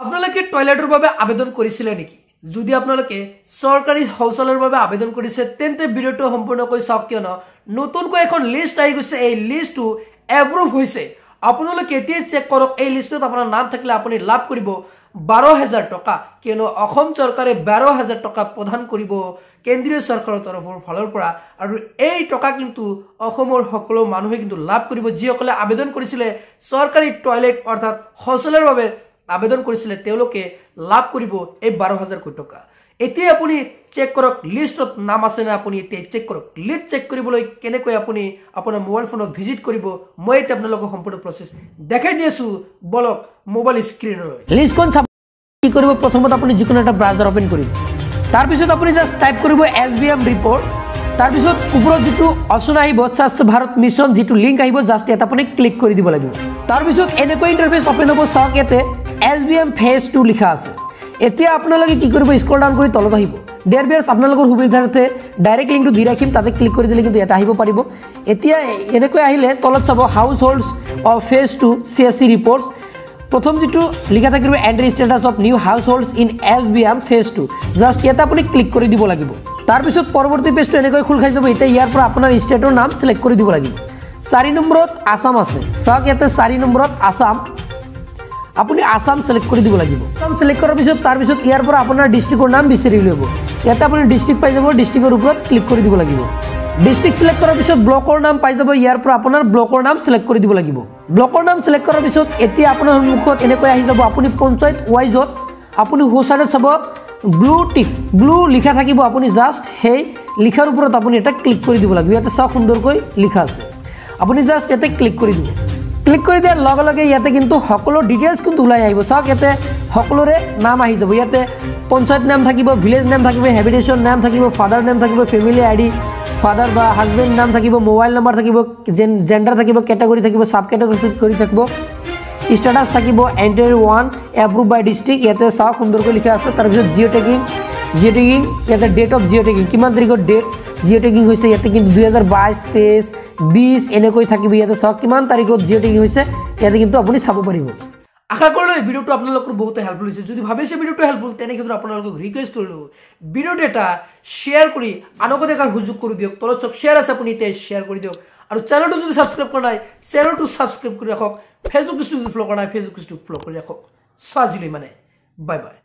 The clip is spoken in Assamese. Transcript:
আপোনালোকে টয়লেটৰ বাবে আবেদন কৰিছিলে নেকি? যদি আপোনালোকে চৰকাৰী শৌচালয়ৰ বাবে আবেদন কৰিছে তেন্তে ভিডিঅ'টো সম্পূৰ্ণকৈ চাওক, কিয়নো নতুনকৈ এখন লিষ্ট আহি গৈছে। এই লিষ্টটো এপ্ৰুভ হৈছে। আপোনালোকে এতিয়া চেক কৰক, এই লিষ্টত আপোনাৰ নাম থাকিলে আপুনি লাভ কৰিব 12,000 টকা, কিয়নো অসম চৰকাৰে 12,000 টকা প্ৰদান কৰিব কেন্দ্ৰীয় চৰকাৰৰ তৰফৰ ফালৰ পৰা। আৰু এই টকা কিন্তু অসমৰ সকলো মানুহে কিন্তু লাভ কৰিব। যিসকলে আবেদন কৰিছিলে চৰকাৰী টয়লেট অৰ্থাৎ শৌচালয়ৰ বাবে আবেদন কৰিছিলে তেওঁলোকে লাভ কৰিব এই 12,000 টকা। এতিয়া আপুনি চেক কৰক লিষ্টত নাম আছে না, আপুনি এতিয়া চেক কৰক। লিষ্ট চেক কৰিবলৈ কেনেকৈ আপুনি আপোনাৰ মোবাইল ফোনত ভিজিট কৰিব, মই এতিয়া আপোনালোকক সম্পূৰ্ণ প্ৰচেছ দেখাই দি আছোঁ। বলক মোবাইল স্ক্ৰীনলৈ। লিষ্টখন চাব কি কৰিব, প্ৰথমত আপুনি যিকোনো এটা ব্ৰাউজাৰ ওপেন কৰিব। তাৰপিছত আপুনি জাষ্ট টাইপ কৰিব SBM ৰিপৰ্ট। তাৰপিছত ওপৰত যিটো অপশ্যন আহিব স্বচ্ছ ভাৰত মিছন, যিটো লিংক আহিব জাষ্ট ইয়াত আপুনি ক্লিক কৰি দিব লাগিব। তাৰপিছত এনেকৈ ইণ্টাৰফেচ অপেন হ'ব। চাওক ইয়াতে SBM ফেজ 2 লিখা আছে। এতিয়া আপোনালোকে কি কৰিব, স্ক্ৰল ডাউন কৰি তলত আহিব। ডেয়াৰ ভিউয়াৰ্ছ, আপোনালোকৰ সুবিধাৰ্থে ডাইৰেক্ট লিংকটো দি ৰাখিম, তাতে ক্লিক কৰি দিলে কিন্তু ইয়াতে আহিব পাৰিব। এতিয়া এনেকৈ আহিলে তলত চাব households of phase 2 CSC reports. প্ৰথম যিটো লিখা থাকিব entry status of new households in SBM phase 2, just ইয়াতে আপুনি ক্লিক কৰি দিব লাগিব। তাৰপিছত পৰৱৰ্তী পেজটো এনেকৈ খোল খাই যাব। এতিয়া ইয়াৰ পৰা আপোনাৰ ষ্টেটৰ নাম চিলেক্ট কৰি দিব লাগিব। 4 নম্বৰত আসাম আছে। চাওক ইয়াতে 4 নম্বৰত আসাম, আপুনি আসাম সিলেক্ট কৰি দিব লাগিব। আসাম সিলেক্ট কৰাৰ পিছত তাৰপিছত ইয়াৰ পৰা আপোনাৰ ডিষ্ট্ৰিক্টৰ নাম বিচাৰি ল'ব। ইয়াতে আপুনি ডিষ্ট্ৰিক্ট পাই যাব, ডিষ্ট্ৰিক্টৰ ওপৰত ক্লিক কৰি দিব লাগিব। ডিষ্ট্ৰিক্ট সিলেক্ট কৰাৰ পিছত ব্লকৰ নাম পাই যাব, ইয়াৰ পৰা আপোনাৰ ব্লকৰ নাম সিলেক্ট কৰি দিব লাগিব। ব্লকৰ নাম সিলেক্ট কৰাৰ পিছত এতিয়া আপোনাৰ সন্মুখত এনেকৈ আহি যাব। আপুনি পঞ্চায়ত ৱাইজত আপুনি সোঁ চাইডত চাব ব্লু টিক, ব্লু লিখা থাকিব। আপুনি জাষ্ট সেই লিখাৰ ওপৰত আপুনি এটা ক্লিক কৰি দিব লাগিব। ইয়াতে চাওক সুন্দৰকৈ লিখা আছে, আপুনি জাষ্ট ইয়াতে ক্লিক কৰি দিব। ক্লিক কৰি দিয়াৰ লগে লগে ইয়াতে কিন্তু সকলো ডিটেইলছ কিন্তু ওলাই আহিব। চাওক ইয়াতে সকলোৰে নাম আহি যাব। ইয়াতে পঞ্চায়ত নাম থাকিব, ভিলেজ নাম থাকিব, হেবিটেশ্যন নাম থাকিব, ফাদাৰ নাম থাকিব, ফেমিলি আইডি, ফাদাৰ বা হাজবেণ্ড নাম থাকিব, মোবাইল নাম্বাৰ থাকিব, জেণ্ডাৰ থাকিব, কেটেগৰী থাকিব, সাব কেটেগৰী থাকিব, ষ্টেটাছ থাকিব, এণ্টাৰ 1 এপ্ৰুভ বাই ডিষ্ট্ৰিক্ট। ইয়াতে চাওক সুন্দৰকৈ লিখা আছে। তাৰপিছত জিঅ' টেগিং ইয়াতে ডেট অফ জিঅ' টেগিং, কিমান তাৰিখত ডেট জিঅ' টেগিং হৈছে। ইয়াতে কিন্তু 2022, 23, 20 এনেকৈ থাকিব। ইয়াতে চাওক কিমান তাৰিখত জিঅ' টেগিং হৈছে, ইয়াতে কিন্তু আপুনি চাব পাৰিব। আশা কৰিলোঁ এই ভিডিঅ'টো আপোনালোকৰ বহুত হেল্পফুল হৈছে। যদি ভাবিছে ভিডিঅ'টো হেল্পফুল, তেনে ক্ষেত্ৰত আপোনালোকক ৰিকুৱেষ্ট কৰিলোঁ ভিডিঅ'টো এটা শ্বেয়াৰ কৰি আনকো দেখাৰ সুযোগ কৰি দিয়ক। তলত চাওক শ্বেয়াৰ আছে, আপুনি এতিয়া শ্বেয়াৰ কৰি দিয়ক। আৰু চেনেলটো যদি ছাবস্ক্ৰাইব কৰা নাই, চেনেলটো ছাবস্ক্ৰাইব কৰি ৰাখক। ফেচবুক পেজটো যদি ফ'ল' কৰা নাই, ফেচবুক পেজটো ফ'ল' কৰি ৰাখক। আজিলৈ মানে বাই বাই।